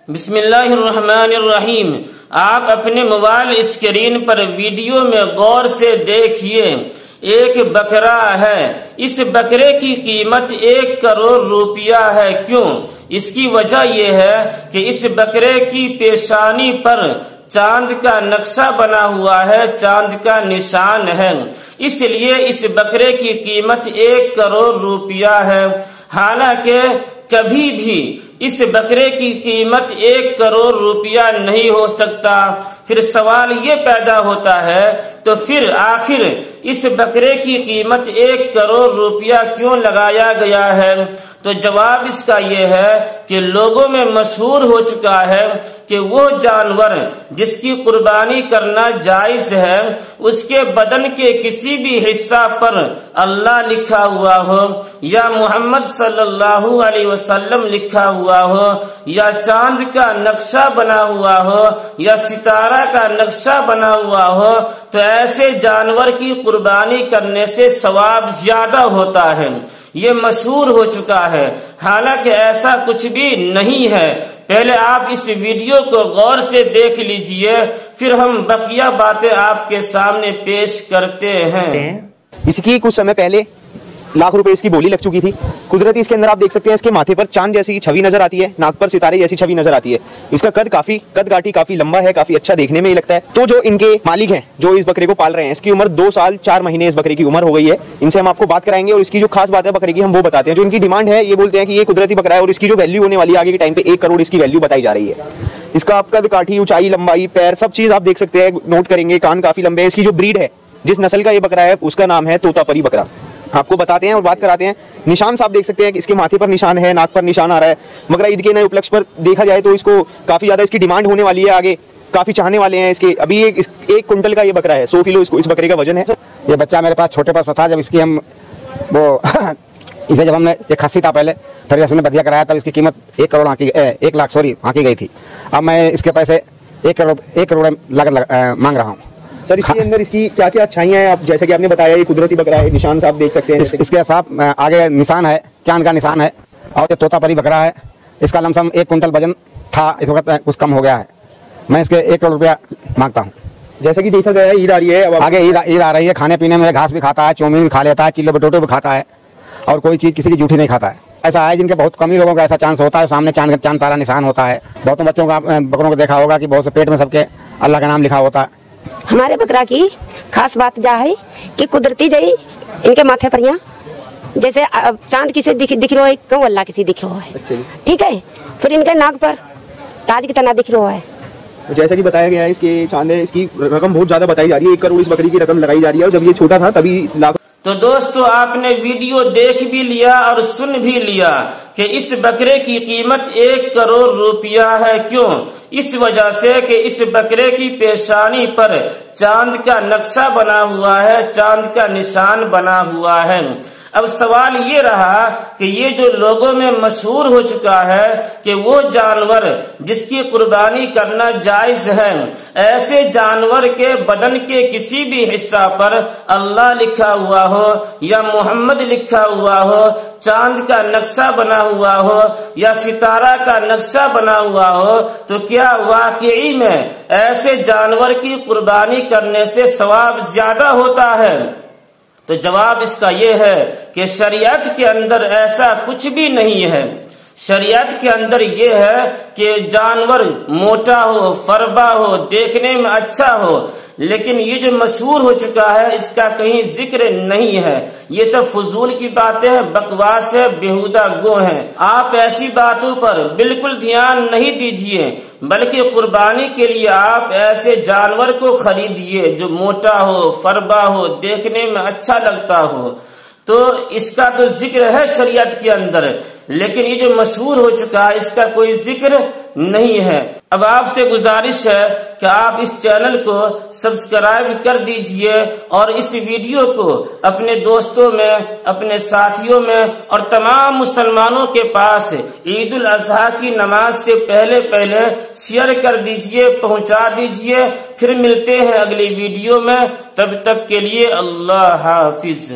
بسم اللہ الرحمن الرحیم۔ آپ اپنے موبائل اسکرین پر ویڈیو میں غور سے دیکھیے، ایک بکرا ہے۔ اس بکرے کی قیمت 1 کروڑ روپیہ ہے۔ کیوں؟ اس کی وجہ یہ ہے کہ اس بکرے کی پیشانی پر چاند کا نقشہ بنا ہوا ہے، چاند کا نشان ہے، اس لیے اس بکرے کی قیمت 1 کروڑ روپیہ ہے۔ حالانکہ کبھی بھی اس بکرے کی قیمت 1 کروڑ روپیہ نہیں ہو سکتا۔ پھر سوال یہ پیدا ہوتا ہے تو پھر آخر اس بکرے کی قیمت 1 کروڑ روپیہ کیوں لگایا گیا ہے؟ تو جواب اس کا یہ ہے کہ لوگوں میں مشہور ہو چکا ہے کہ وہ جانور جس کی قربانی کرنا جائز ہے، اس کے بدن کے کسی بھی حصہ پر اللہ لکھا ہوا ہو، یا محمد صلی اللہ علیہ وسلم لکھا ہوا ہو، یا چاند کا نقشہ بنا ہوا ہو، یا ستارہ کا نقشہ بنا ہوا ہو، تو ایسے جانور کی قربانی کرنے سے ثواب زیادہ ہوتا ہے۔ یہ مشہور ہو چکا ہے، حالانکہ ایسا کچھ بھی نہیں ہے۔ پہلے آپ اس ویڈیو کو غور سے دیکھ لیجئے، پھر ہم بقیہ باتیں آپ کے سامنے پیش کرتے ہیں۔ اس کی کچھ سمے پہلے لاکھ روپے اس کی بولی لگ چکی تھی۔ قدرتی اس کے اندر آپ دیکھ سکتے ہیں، اس کے ماتھے پر چاند جیسی چھوی نظر آتی ہے، ناک پر ستارے جیسی چھوی نظر آتی ہے۔ اس کا قد کاٹی کافی لمبا ہے، کافی اچھا دیکھنے میں ہی لگتا ہے۔ تو جو ان کے مالک ہیں جو اس بکرے کو پال رہے ہیں، اس کی عمر 2 سال 4 مہینے اس بکرے کی عمر ہو گئی ہے۔ ان سے ہم آپ کو بات کرائیں گے اور اس کی جو خاص بات ہے بکرے کی ہم وہ بتاتے ہیں۔ جو ان کی ڈیمانڈ ہے، یہ بولتے ہیں کہ یہ قدرتی بکرا ہے اور اس کی جو ویلیو ہونے والی ہے آگے کے ٹائم پہ 1 کروڑ اس کی ویلیو بتائی جا رہی ہے۔ اس کا آپ قد کاٹی، اونچائی، لمبائی، پیر، سب چیز آپ دیکھ سکتے ہیں، نوٹ کریں گے۔ کان کافی لمبے ہیں۔ اس کی جو بریڈ ہے، جس نسل کا یہ بکرا ہے، اس کا نام ہے طوطا پری بکرا۔ آپ کو بتاتے ہیں اور بات کراتے ہیں۔ نشان صاحب دیکھ سکتے ہیں کہ اس کے ماتھے پر نشان ہے، ناک پر نشان آ رہا ہے۔ بکرا عید کے نئے اپلکش پر دیکھا جائے تو اس کو کافی زیادہ اس کی ڈیمانڈ ہونے والی ہے، آگے کافی چاہنے والے ہیں اس کے۔ ابھی 1 کنٹل کا یہ بکرا ہے، 100 کلو اس بکرے کا وزن ہے۔ یہ بچہ میرے پاس چھوٹے پاس تھا، جب اس کی ہم اسے جب ہم نے ایک خصی تھا پہلے، پھر اس نے بدیا کرایا، تب اس کی قیمت 1 لاکھ آنکی گئی تھی۔ اب میں اس کے پیسے 1 کروڑ مانگ رہا ہوں۔ سر اس کے اندر اس کی کیا کیا اچھائیاں ہیں؟ آپ جیسے کہ آپ نے بتایا یہ قدرتی بکرا ہے، نشان صاحب دیکھ سکتے ہیں۔ اس کے ساتھ آگے نشان ہے، چاند کا نشان ہے، اور یہ طوطا پری بکرا ہے۔ اس کا لم سم 1 کنٹل وزن تھا، اس وقت کچھ کم ہو گیا ہے۔ میں اس کے 1 کروڑ روپیہ مانگتا ہوں۔ جیسا کہ دیکھا گیا ہے عید آ رہی ہے، آگے عید آ رہی ہے۔ کھانے پینے میں گھاس بھی کھاتا ہے، چومین بھی کھا لیتا ہے، چلے بٹوٹے بھی کھاتا ہے، اور کوئی چیز کسی کی جھوٹی نہیں کھاتا ہے۔ ایسا ہے جن کے بہت کم ہی لوگوں کا ایسا چانس ہوتا ہے، سامنے چاند تارا نشان ہوتا ہے۔ بہتوں بچوں کا بکروں کو دیکھا ہوگا کہ بہت سے پیٹ میں سب کے اللہ کا نام لکھا ہوتا ہے۔ ہمارے بکرا کی خاص بات جا ہے کہ قدرتی جئی ان کے ماتھے پر یہاں جیسے چاند کسی دکھ رہا ہے، کہ اللہ کسی دکھ رہا ہے، ٹھیک ہے۔ پھر ان کے ناک پر تاج کی طرح دکھ رہا ہے۔ جیسا کہ بتایا گیا ہے اس کے چاند ہے، اس کی رقم بہت زیادہ بتائی جا رہی ہے، 1 کروڑ اس بکری کی رقم لگائی جا رہی ہے، اور جب یہ چھوٹا تھا تبھی لاکھ۔ تو دوستو آپ نے ویڈیو دیکھ بھی لیا اور سن بھی لیا کہ اس بکرے کی قیمت 1 کروڑ روپیہ ہے۔ کیوں؟ اس وجہ سے کہ اس بکرے کی پیشانی پر چاند کا نقشہ بنا ہوا ہے، چاند کا نشان بنا ہوا ہے۔ اب سوال یہ رہا کہ یہ جو لوگوں میں مشہور ہو چکا ہے کہ وہ جانور جس کی قربانی کرنا جائز ہے، ایسے جانور کے بدن کے کسی بھی حصہ پر اللہ لکھا ہوا ہو، یا محمد لکھا ہوا ہو، چاند کا نقشہ بنا ہوا ہو، یا ستارہ کا نقشہ بنا ہوا ہو، تو کیا واقعی میں ایسے جانور کی قربانی کرنے سے ثواب زیادہ ہوتا ہے؟ تو جواب اس کا یہ ہے کہ شریعت کے اندر ایسا کچھ بھی نہیں ہے۔ شریعت کے اندر یہ ہے کہ جانور موٹا ہو، فربا ہو، دیکھنے میں اچھا ہو، لیکن یہ جو مشہور ہو چکا ہے اس کا کہیں ذکر نہیں ہے۔ یہ سب فضول کی باتیں ہیں، بکواس ہے، بیہودہ گو ہیں۔ آپ ایسی باتوں پر بالکل دھیان نہیں دیجیے، بلکہ قربانی کے لیے آپ ایسے جانور کو خریدیے جو موٹا ہو، فربا ہو، دیکھنے میں اچھا لگتا ہو۔ تو اس کا تو ذکر ہے شریعت کے اندر، لیکن یہ جو مشہور ہو چکا ہے اس کا کوئی ذکر نہیں ہے۔ اب آپ سے گزارش ہے کہ آپ اس چینل کو سبسکرائب کر دیجئے اور اس ویڈیو کو اپنے دوستوں میں، اپنے ساتھیوں میں اور تمام مسلمانوں کے پاس عید الاضحیٰ کی نماز سے پہلے شیئر کر دیجئے، پہنچا دیجئے۔ پھر ملتے ہیں اگلی ویڈیو میں، تب تک کے لیے اللہ حافظ۔